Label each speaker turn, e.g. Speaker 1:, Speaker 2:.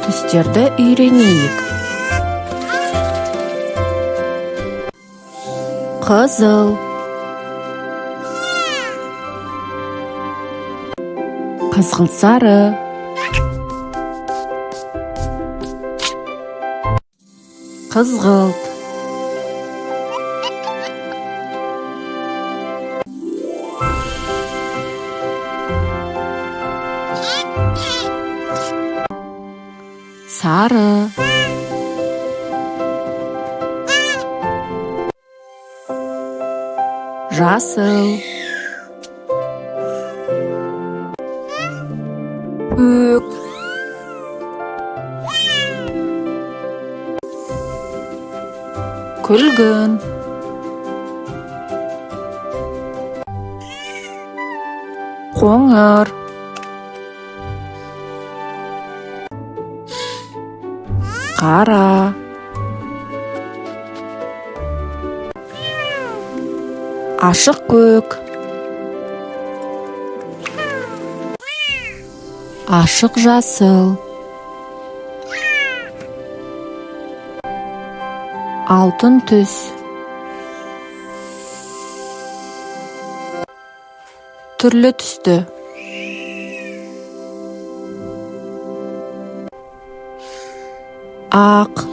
Speaker 1: Түстерді үйренейік. Қызыл, қызғылт сары, қызғылт, сары, жасыл, көк, күлгін, қоңыр, қара, ашық көк, ашық жасыл, алтын түс, түрлі түсті, ақ,